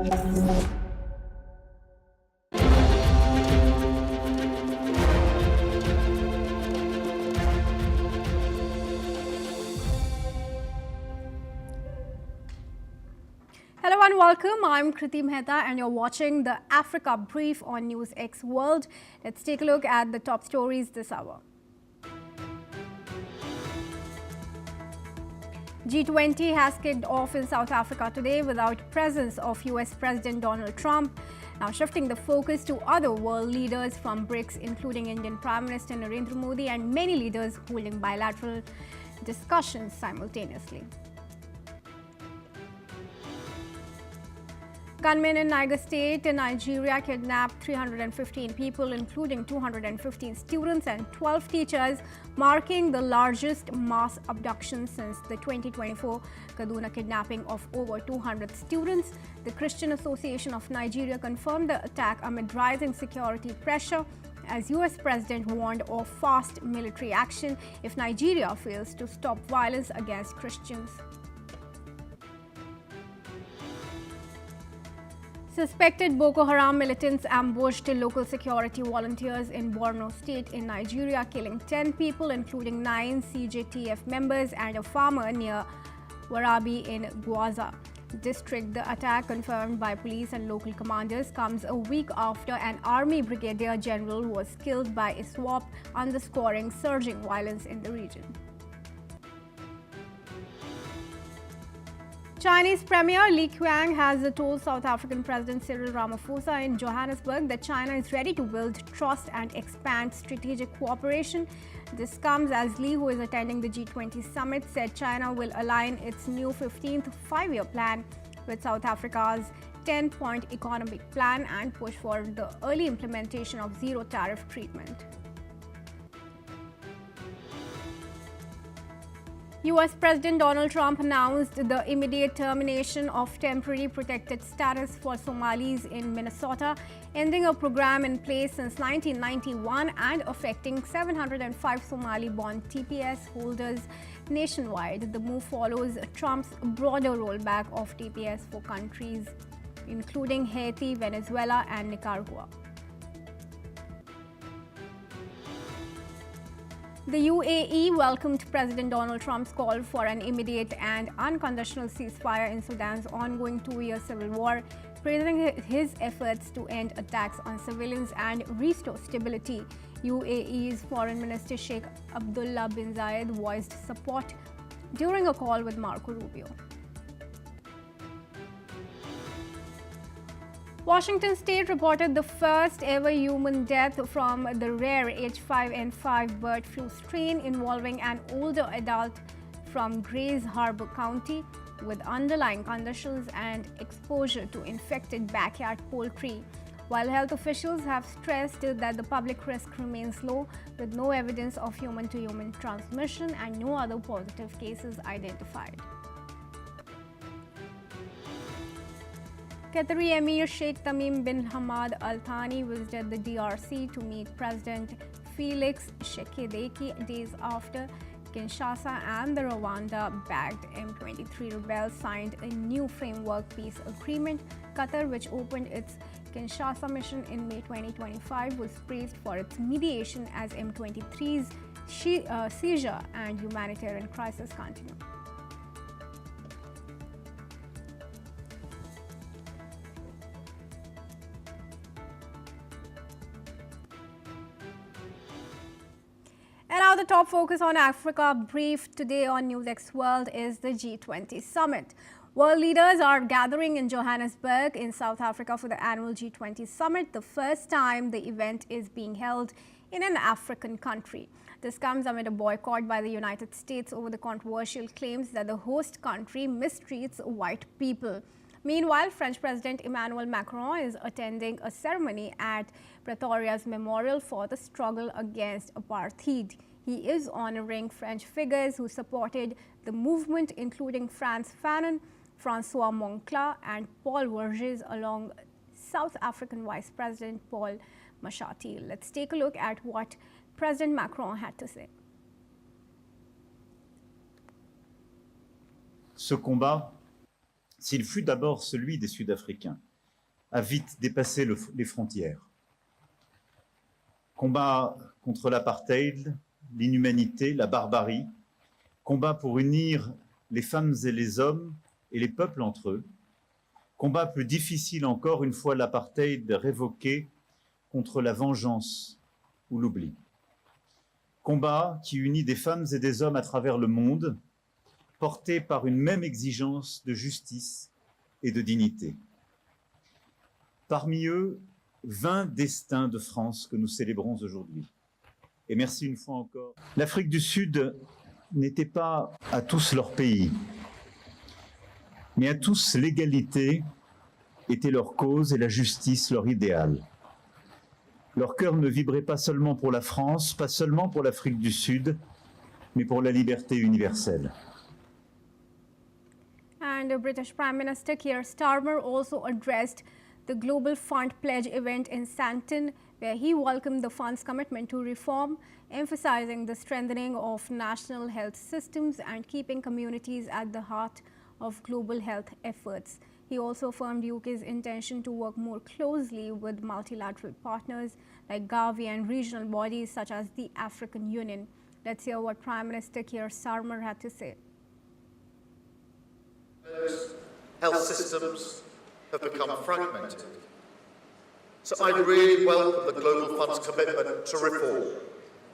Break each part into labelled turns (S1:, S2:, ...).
S1: Hello and welcome. I'm Kriti Mehta and you're watching the Africa Brief on NewsX World. Let's take a look at the top stories this hour. G20 has kicked off in South Africa today without presence of US President Donald Trump. Now shifting the focus to other world leaders from BRICS, including Indian Prime Minister Narendra Modi and many leaders holding bilateral discussions simultaneously. Gunmen in Niger State in Nigeria kidnapped 315 people, including 215 students and 12 teachers, marking the largest mass abduction since the 2024 Kaduna kidnapping of over 200 students. The Christian Association of Nigeria confirmed the attack amid rising security pressure, as US President warned of fast military action if Nigeria fails to stop violence against Christians. Suspected Boko Haram militants ambushed local security volunteers in Borno State in Nigeria, killing 10 people, including 9 CJTF members and a farmer near Warabi in Gwaza district. The attack, confirmed by police and local commanders, comes a week after an army brigadier general was killed by ISWAP, underscoring surging violence in the region. Chinese Premier Li Qiang has told South African President Cyril Ramaphosa in Johannesburg that China is ready to build trust and expand strategic cooperation. This comes as Li, who is attending the G20 summit, said China will align its new 15th five-year plan with South Africa's 10-point economic plan and push for the early implementation of zero tariff treatment. US President Donald Trump announced the immediate termination of temporary protected status for Somalis in Minnesota, ending a program in place since 1991 and affecting 705 Somali-born TPS holders nationwide. The move follows Trump's broader rollback of TPS for countries including Haiti, Venezuela, and Nicaragua. The UAE welcomed President Donald Trump's call for an immediate and unconditional ceasefire in Sudan's ongoing two-year civil war, praising his efforts to end attacks on civilians and restore stability. UAE's Foreign Minister Sheikh Abdullah bin Zayed voiced support during a call with Marco Rubio. Washington State reported the first ever human death from the rare H5N5 bird flu strain involving an older adult from Grays Harbor County with underlying conditions and exposure to infected backyard poultry. While health officials have stressed that the public risk remains low, with no evidence of human-to-human transmission and no other positive cases identified. Qatari Emir Sheikh Tamim bin Hamad Al Thani visited the DRC to meet President Felix Tshisekedi days after Kinshasa and the Rwanda-backed M23 rebels signed a new framework peace agreement. Qatar, which opened its Kinshasa mission in May 2025, was praised for its mediation as M23's seizure and humanitarian crisis continue. And now the top focus on Africa Brief today on NewsX World is the G20 summit. World leaders are gathering in Johannesburg in South Africa for the annual G20 summit, the first time the event is being held in an African country. This comes amid a boycott by the United States over the controversial claims that the host country mistreats white people. Meanwhile, French President Emmanuel Macron is attending a ceremony at Pretoria's memorial for the struggle against apartheid. He is honoring French figures who supported the movement, including Frantz Fanon, Francois Moncla, and Paul Verges, along South African Vice President Paul Mashatile. Let's take a look at what President Macron had to say.
S2: Ce combat, s'il fut d'abord celui des Sud-Africains, a vite dépassé les frontières. Combat contre l'apartheid, l'inhumanité, la barbarie, combat pour unir les femmes et les hommes et les peuples entre eux, combat plus difficile encore une fois l'apartheid révoqué contre la vengeance ou l'oubli. Combat qui unit des femmes et des hommes à travers le monde, portés par une même exigence de justice et de dignité. Parmi eux, 20 destins de France que nous célébrons aujourd'hui. Et merci une fois encore. L'Afrique du Sud n'était pas à tous leur pays, mais à tous l'égalité était leur cause et la justice leur idéal. Leur cœur ne vibrait pas seulement pour la France, pas seulement pour l'Afrique du Sud, mais pour la liberté universelle.
S1: And the British Prime Minister Keir Starmer also addressed the Global Fund Pledge event in Santon, where he welcomed the fund's commitment to reform, emphasizing the strengthening of national health systems and keeping communities at the heart of global health efforts. He also affirmed UK's intention to work more closely with multilateral partners like Gavi and regional bodies such as the African Union. Let's hear what Prime Minister Keir Starmer had to say.
S3: Health systems have become fragmented. So I really welcome the Global Fund's commitment to reform,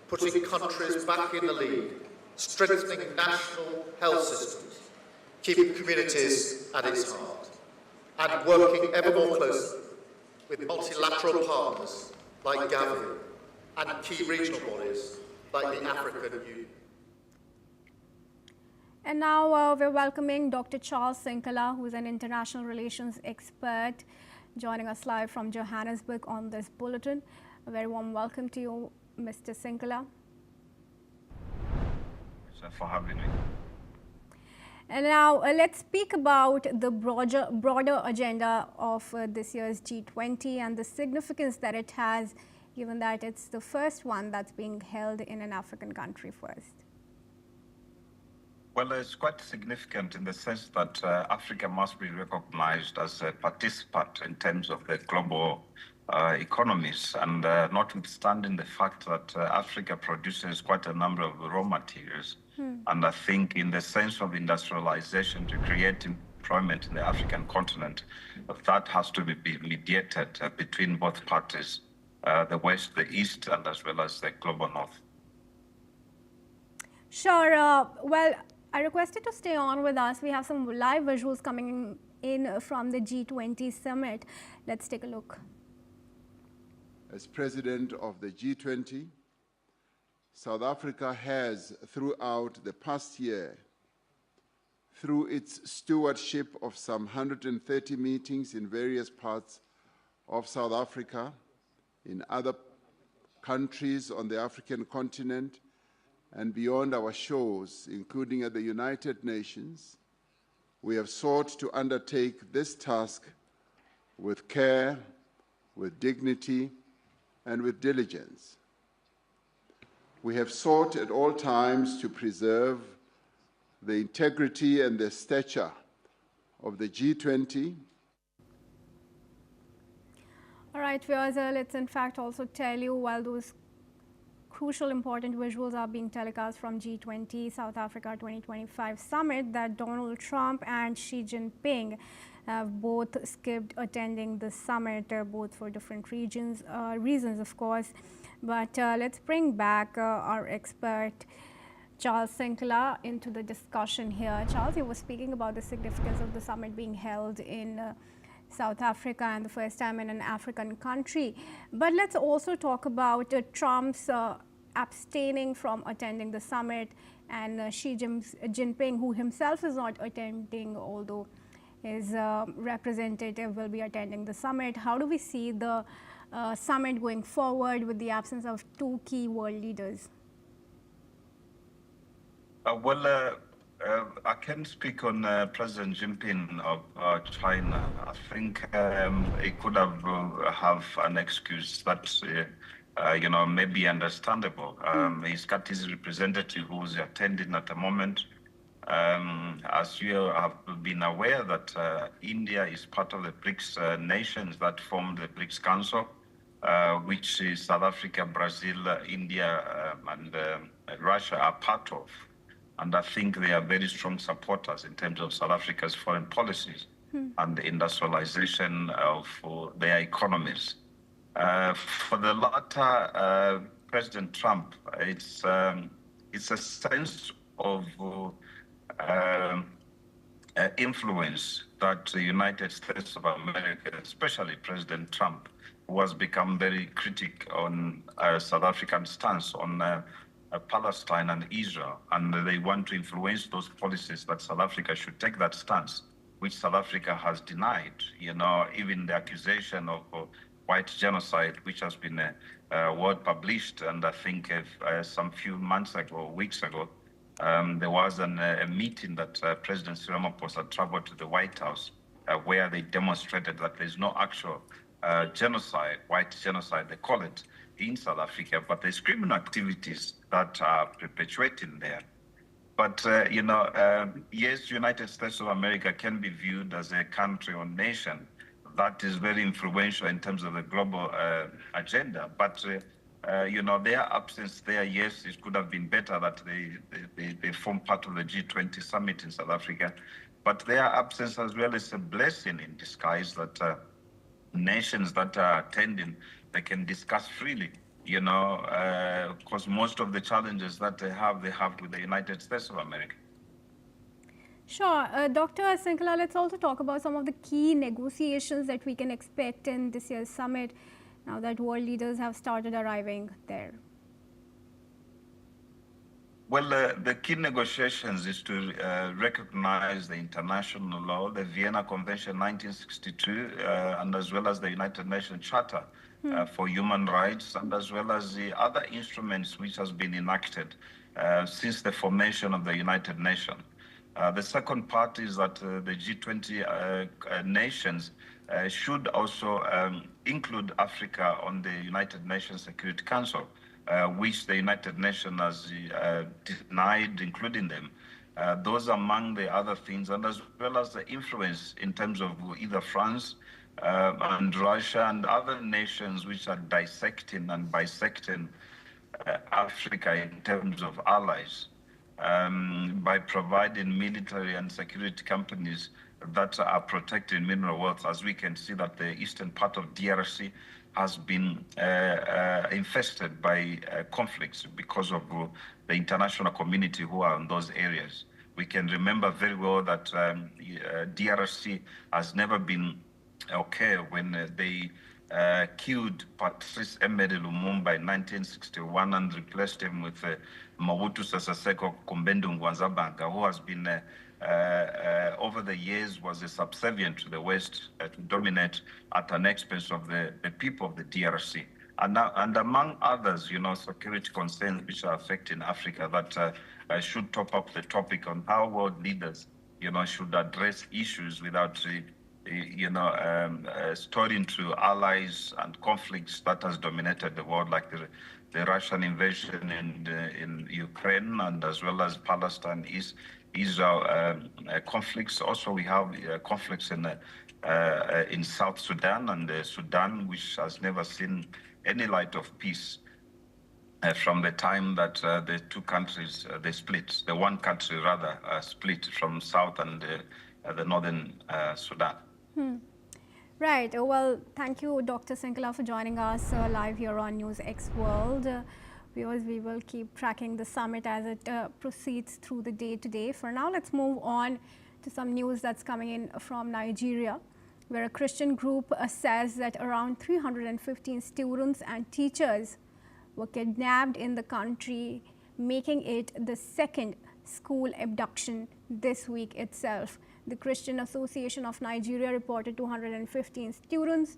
S3: putting countries back in the lead, strengthening national health systems, keeping communities at its heart, and working ever more closely with multilateral partners like Gavi and key regional bodies like the African Union.
S1: And now we're welcoming Dr. Charles Sinkala, who is an international relations expert, joining us live from Johannesburg on this bulletin. A very warm welcome to you, Mr. Sinkala.
S4: Thanks for having me.
S1: And now let's speak about the broader agenda of this year's G20 and the significance that it has, given that it's the first one that's being held in an African country first.
S4: Well, it's quite significant in the sense that Africa must be recognized as a participant in terms of the global economies, and notwithstanding the fact that Africa produces quite a number of raw materials. And I think in the sense of industrialization to create employment in the African continent, that has to be mediated between both parties, the West, the East, and as well as the global North.
S1: Sure. Well, I requested to stay on with us. We have some live visuals coming in from the G20 summit. Let's take a look.
S5: As president of the G20, South Africa has, throughout the past year, through its stewardship of some 130 meetings in various parts of South Africa, in other countries on the African continent, and beyond our shores, including at the United Nations, we have sought to undertake this task with care, with dignity, and with diligence. We have sought at all times to preserve the integrity and the stature of the G20.
S1: All right, viewers, let's in fact also tell you, while those crucial important visuals are being telecast from G20 South Africa 2025 summit, that Donald Trump and Xi Jinping have both skipped attending the summit, both for different reasons, of course. But let's bring back our expert, Charles Sinkala, into the discussion here. Charles, you were speaking about the significance of the summit being held in South Africa and the first time in an African country. But let's also talk about Trump's abstaining from attending the summit, and Xi Jinping, who himself is not attending, although his representative will be attending the summit. How do we see the summit going forward with the absence of two key world leaders?
S4: I can speak on President Jinping of China. I think he could have an excuse that may be understandable. He's got his representative who's attending at the moment, As you have been aware that India is part of the BRICS nations that form the BRICS Council, which is South Africa, Brazil, India, and Russia are part of. And I think they are very strong supporters in terms of South Africa's foreign policies and the industrialization of their economies. For the latter, President Trump, it's a sense of influence that the United States of America, especially President Trump, who has become very critical on South African stance on Palestine and Israel, and they want to influence those policies that South Africa should take that stance, which South Africa has denied. You know, even the accusation of white genocide, which has been word published, and I think some few months ago, weeks ago, there was a meeting that President Cyril Ramaphosa traveled to the White House, where they demonstrated that there's no actual genocide, white genocide, they call it, in South Africa, but there's criminal activities that are perpetuating there. But, you know, yes, United States of America can be viewed as a country or nation that is very influential in terms of the global agenda. But, you know, their absence there, yes, it could have been better that they form part of the G20 summit in South Africa. But their absence as well is a blessing in disguise that nations that are attending, they can discuss freely, you know, because most of the challenges that they have with the United States of America.
S1: Sure. Dr. Sinkla, let's also talk about some of the key negotiations that we can expect in this year's summit now that world leaders have started arriving there.
S4: Well, the key negotiations is to recognize the international law, the Vienna Convention 1962, and as well as the United Nations Charter for Human Rights, and as well as the other instruments which has been enacted since the formation of the United Nations. The second part is that the G20 nations should also include Africa on the United Nations Security Council, which the United Nations has denied including them. Those are among the other things, and as well as the influence in terms of either France and Russia and other nations which are dissecting and bisecting Africa in terms of allies. By providing military and security companies that are protecting mineral wealth, as we can see that the eastern part of DRC has been infested by conflicts because of the international community who are in those areas. We can remember very well that DRC has never been okay when they killed Patrice Emery Lumumba in 1961 and replaced him with Mobutu Sese Seko Kumbendu Ngwanzabanga, who has been over the years was a subservient to the West to dominate at an expense of the people of the DRC. And among others, you know, security concerns which are affecting Africa that should top up the topic on how world leaders, you know, should address issues without you know, storing to allies and conflicts that has dominated the world, like the Russian invasion in Ukraine, and as well as Palestine, Israel conflicts. Also, we have conflicts in South Sudan and Sudan, which has never seen any light of peace from the time that the two countries they split. The one country rather split from South and the northern Sudan.
S1: Right. Well, thank you, Dr. Sinkla, for joining us live here on NewsX World. Viewers, we will keep tracking the summit as it proceeds through the day today. For now, let's move on to some news that's coming in from Nigeria, where a Christian group says that around 315 students and teachers were kidnapped in the country, making it the second school abduction this week itself. The Christian Association of Nigeria reported 215 students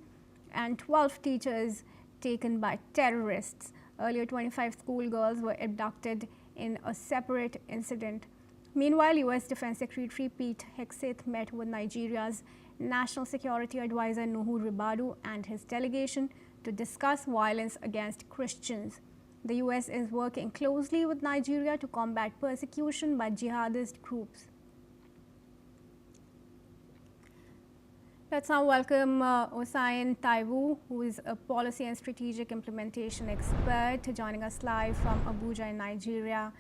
S1: and 12 teachers taken by terrorists. Earlier, 25 schoolgirls were abducted in a separate incident. Meanwhile, U.S. Defense Secretary Pete Hegseth met with Nigeria's National Security Advisor Nuhu Ribadu and his delegation to discuss violence against Christians. The US is working closely with Nigeria to combat persecution by jihadist groups. Let's now welcome Osain Taiwu, who is a policy and strategic implementation expert, joining us live from Abuja in Nigeria,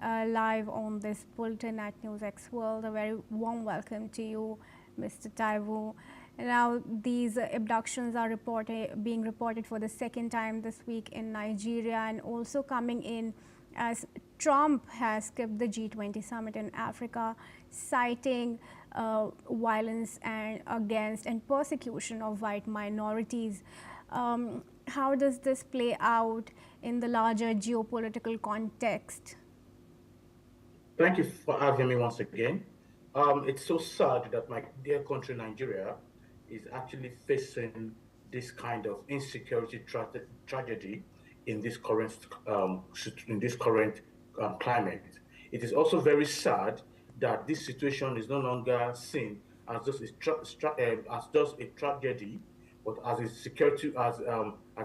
S1: live on this bulletin at NewsX World. A very warm welcome to you, Mr. Taiwu. Now, these abductions are being reported for the second time this week in Nigeria, and also coming in as Trump has skipped the G20 summit in Africa, citing violence against and persecution of white minorities. How does this play out in the larger geopolitical context?
S6: Thank you for having me once again. It's so sad that my dear country, Nigeria, is actually facing this kind of insecurity tragedy in this current climate. It is also very sad that this situation is no longer seen as just a tragedy, but as a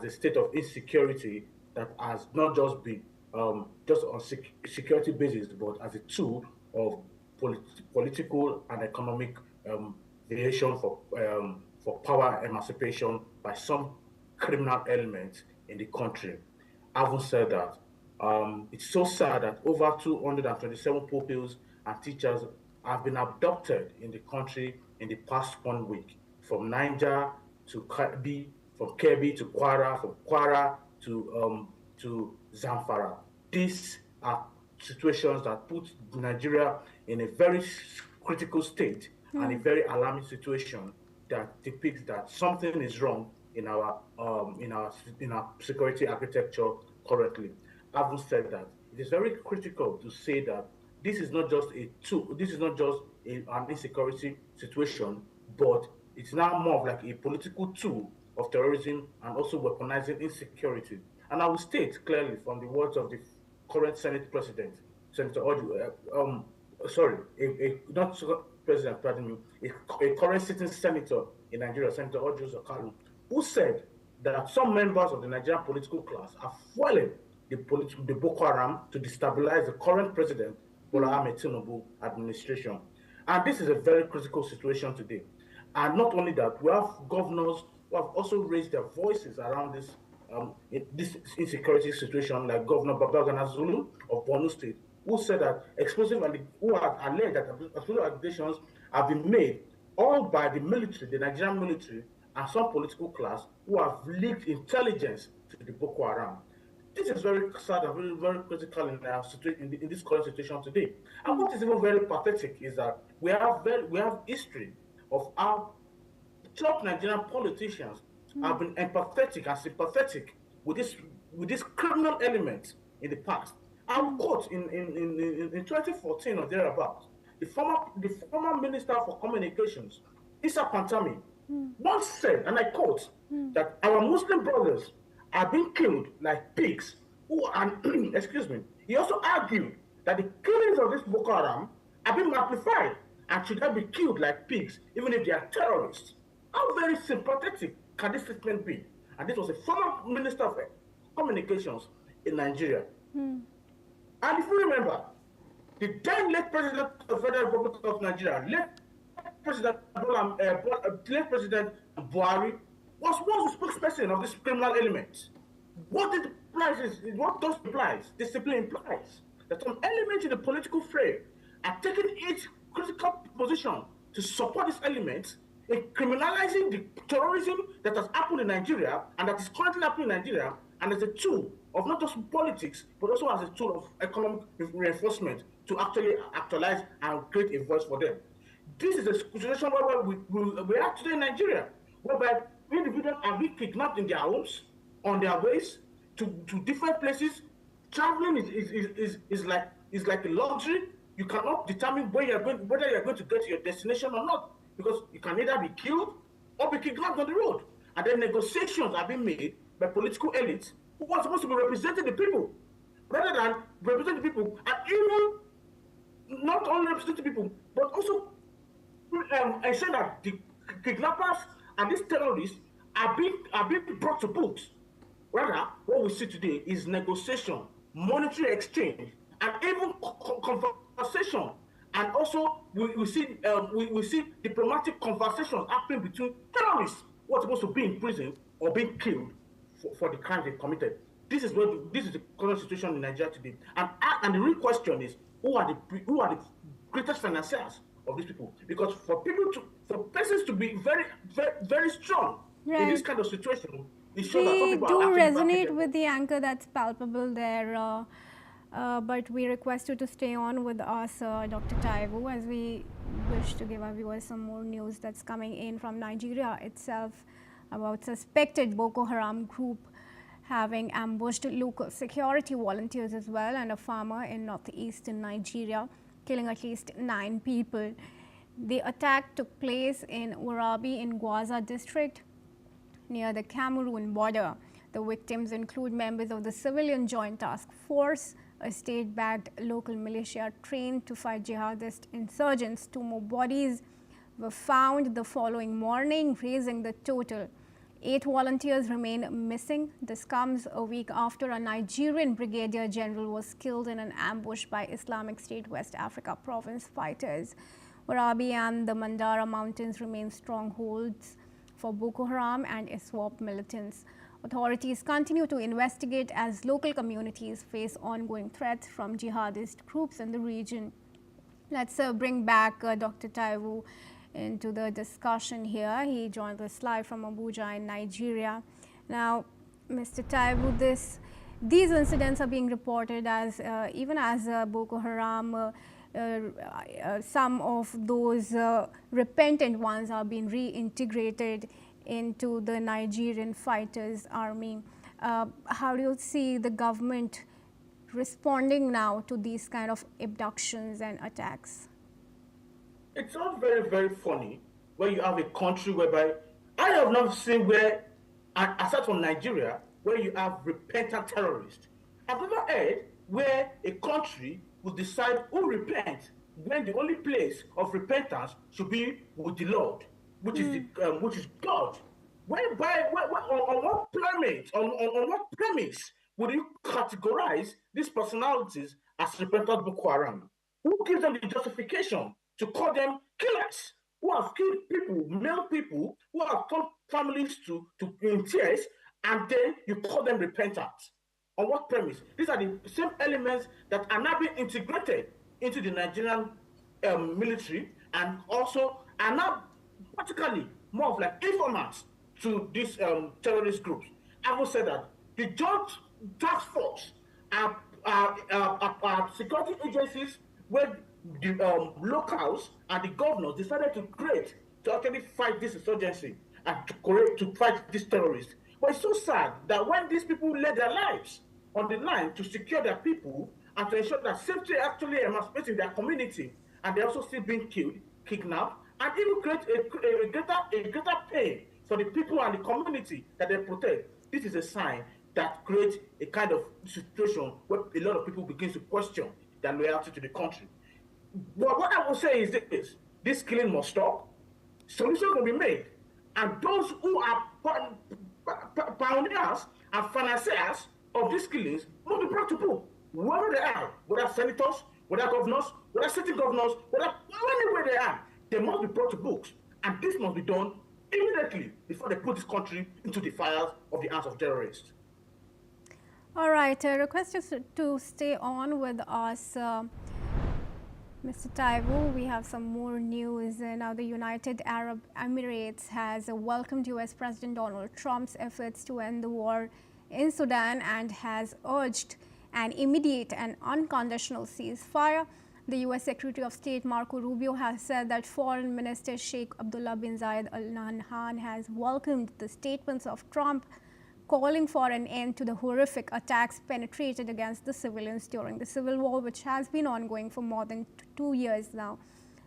S6: state of insecurity that has not just been just on security basis, but as a tool of political and economic variation for power emancipation by some criminal elements in the country. Having said that, it's so sad that over 227 pupils and teachers have been abducted in the country in the past 1 week, from Niger to Kebbi, from Kebbi to Kwara, from Kwara to Zamfara. These are situations that put Nigeria in a very critical state and a very alarming situation that depicts that something is wrong in our security architecture currently. Having said that, it is very critical to say that this is not just an insecurity situation, but it's now more of like a political tool of terrorism and also weaponizing insecurity. And I will state clearly from the words of the current Senate President, Senator Odu, not President, pardon me, a current sitting senator in Nigeria, Senator Odu Zakalu, who said that some members of the Nigerian political class are fueling the Boko Haram to destabilize the current president, Bola Ahmed Tinubu administration. And this is a very critical situation today. And not only that, we have governors who have also raised their voices around this insecurity situation, like Governor Babagana Zulu of Borno State, who said that who have alleged that explosive allegations have been made all by the military, the Nigerian military, and some political class who have leaked intelligence to the Boko Haram. This is very sad and very, very critical in this current situation today. And what is even very pathetic is that we have history of how top Nigerian politicians have been empathetic and sympathetic with this criminal element in the past. I will quote in 2014 or thereabouts, the former Minister for Communications, Issa Pantami, once said, and I quote, that our Muslim brothers are being killed like pigs. Excuse me. He also argued that the killings of this Boko Haram are being amplified and should not be killed like pigs, even if they are terrorists. How very sympathetic can this statement be? And this was a former Minister of Communications in Nigeria. And if you remember, the then late President of the Federal Republic of Nigeria, late President Buhari, was once the spokesperson of this criminal element. What does implies? Discipline implies that some elements in the political frame are taking its critical position to support this element in criminalizing the terrorism that has happened in Nigeria and that is currently happening in Nigeria, and as a tool of not just politics, but also as a tool of economic reinforcement to actually actualize and create a voice for them. This is a situation where we are today in Nigeria, whereby individuals are being kidnapped in their homes, on their ways to different places. Traveling is like a luxury. You cannot determine whether you're going to get to your destination or not, because you can either be killed or be kidnapped on the road. And then negotiations are being made by political elites who are supposed to be representing the people, rather than representing the people, and even not only representing people, but also ensure that the kidnappers and these terrorists are being brought to book. Rather, what we see today is negotiation, monetary exchange, and even conversation. And also, we see diplomatic conversations happening between terrorists who are supposed to be in prison or being killed for the crimes they committed. This is the current situation in Nigeria today. And the real question is, who are the greatest financiers of these people? Because for persons to be very strong in this kind of situation, it shows that some
S1: We
S6: people
S1: do
S6: are actually
S1: resonate
S6: backing
S1: with the anchor that's palpable there, but we request you to stay on with us, Dr. Taiwo, as we wish to give our viewers some more news that's coming in from Nigeria itself about suspected Boko Haram group having ambushed local security volunteers as well and a farmer in northeastern Nigeria, killing at least 9 people. The attack took place in Warabi in Gwaza district near the Cameroon border. The victims include members of the Civilian Joint Task Force, a state-backed local militia trained to fight jihadist insurgents. 2 more bodies were found the following morning, raising the total. 8 volunteers remain missing. This comes a week after a Nigerian brigadier general was killed in an ambush by Islamic State West Africa province fighters. Warabi and the Mandara Mountains remain strongholds for Boko Haram and ISWAP militants. Authorities continue to investigate as local communities face ongoing threats from jihadist groups in the region. Let's bring back Dr. Taiwo into the discussion here. He joins us live from Abuja in Nigeria. Now, Mr. Taiwo, these incidents are being reported as even as Boko Haram. Some of those repentant ones are being reintegrated into the Nigerian fighters' army. How do you see the government responding now to these kind of abductions and attacks?
S6: It's all very, very funny when you have a country whereby I have not seen where, aside from Nigeria, where you have repentant terrorists. I've never heard where a country will decide who repent when the only place of repentance should be with the Lord, which is God. On what premise would you categorize these personalities as repentant Boko Haram? Who gives them the justification to call them killers who have killed people, male people, who have turned families to in tears, and then you call them repentant? On what premise? These are the same elements that are now being integrated into the Nigerian military, and also are now practically more of like informants to these terrorist groups. I will say that the Joint Task Force are security agencies where the locals and the governors decided to create to actually fight this insurgency and to fight these terrorists. But it's so sad that when these people lay their lives on the line to secure their people and to ensure that safety actually emancipating their community, and they're also still being killed, kidnapped, and even create a greater pain for the people and the community that they protect. This is a sign that creates a kind of situation where a lot of people begin to question their loyalty to the country. But what I will say is this killing must stop, solutions will be made, and those who are pioneers and financiers of these killings must be brought to book, wherever they are, whether senators, whether governors, whether city governors, whether anywhere they are, they must be brought to books. And this must be done immediately before they put this country into the fires of the hands of terrorists.
S1: All right, I request you to stay on with us. Mr. Taiwo, we have some more news. Now, the United Arab Emirates has welcomed U.S. President Donald Trump's efforts to end the war in Sudan and has urged an immediate and unconditional ceasefire. The U.S. Secretary of State Marco Rubio has said that Foreign Minister Sheikh Abdullah bin Zayed Al Nahyan has welcomed the statements of Trump calling for an end to the horrific attacks perpetrated against the civilians during the civil war, which has been ongoing for more than 2 years now.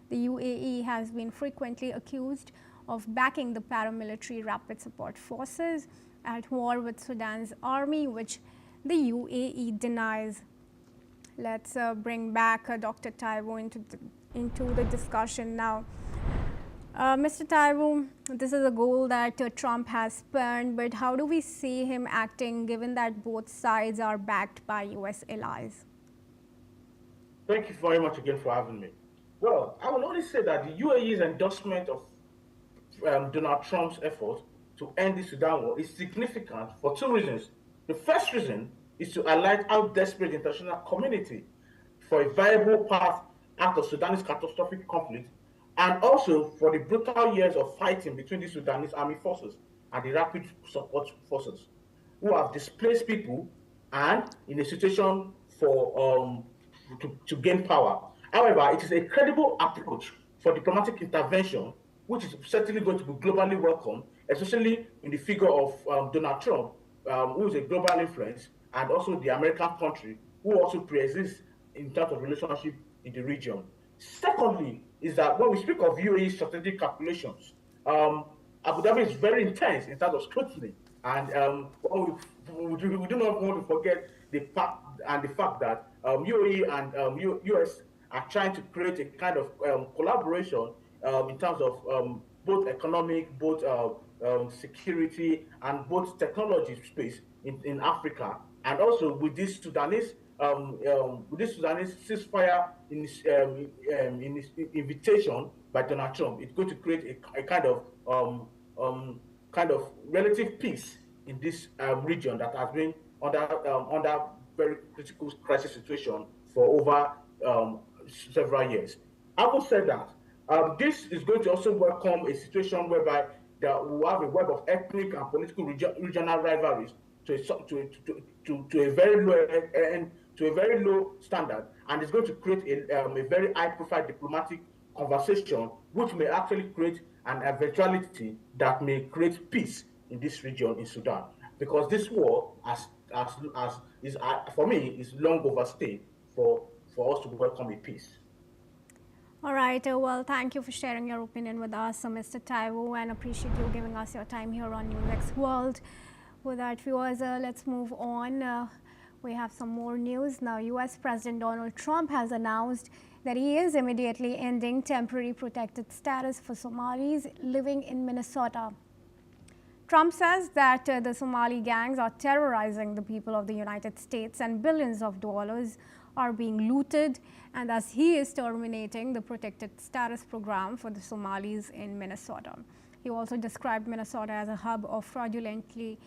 S1: The UAE has been frequently accused of backing the paramilitary rapid support forces at war with Sudan's army, which the UAE denies. Let's bring back Dr. Taiwo into the discussion now. Mr. Taiwo, this is a goal that Trump has spurned, but how do we see him acting given that both sides are backed by US allies?
S6: Thank you very much again for having me. Well, I will only say that the UAE's endorsement of Donald Trump's effort to end the Sudan war is significant for two reasons. The first reason is to highlight how desperate the international community for a viable path out of Sudanese catastrophic conflict, and also for the brutal years of fighting between the Sudanese army forces and the rapid support forces, who have displaced people and in a situation for to gain power. However, it is a credible approach for diplomatic intervention, which is certainly going to be globally welcome, especially in the figure of Donald Trump, who is a global influence, and also the American country, who also pre-exists in terms of relationship in the region. Secondly, is that when we speak of UAE strategic calculations, Abu Dhabi is very intense in terms of scrutiny, and we do not want to forget the fact that UAE and US are trying to create a kind of collaboration in terms of both economic, both security, and both technology space in Africa, and also with this Sudanese ceasefire in his invitation by Donald Trump. It's going to create a kind of relative peace in this region that has been under very critical crisis situation for over several years. Having said that, this is going to also welcome a situation whereby we'll have a web of ethnic and political regional rivalries to a very low standard, and it's going to create a very high-profile diplomatic conversation, which may actually create an eventuality that may create peace in this region in Sudan, because this war, for me, is long overstayed for us to welcome a peace.
S1: All right. Well, thank you for sharing your opinion with us, Mr. Taiwo, and appreciate you giving us your time here on NewsX World. With that, viewers, let's move on. We have some more news. Now, US President Donald Trump has announced that he is immediately ending temporary protected status for Somalis living in Minnesota. Trump says that the Somali gangs are terrorizing the people of the United States and billions of dollars are being looted, and thus he is terminating the protected status program for the Somalis in Minnesota. He also described Minnesota as a hub of fraudulently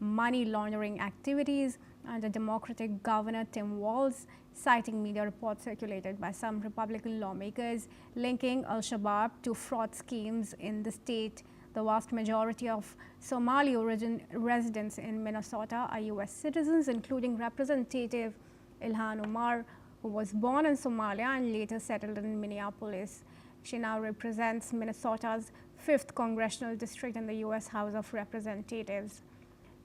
S1: money laundering activities under Democratic Governor Tim Walz, citing media reports circulated by some Republican lawmakers linking Al-Shabaab to fraud schemes in the state. The vast majority of Somali origin residents in Minnesota are U.S. citizens, including Representative Ilhan Omar, who was born in Somalia and later settled in Minneapolis. She now represents Minnesota's 5th congressional district in the U.S. House of Representatives.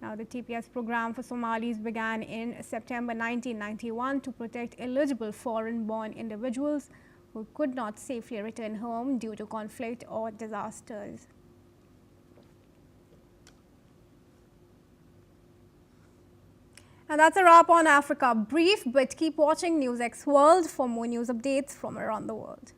S1: Now, the TPS program for Somalis began in September 1991 to protect eligible foreign-born individuals who could not safely return home due to conflict or disasters. And that's a wrap on Africa Brief, but keep watching NewsX World for more news updates from around the world.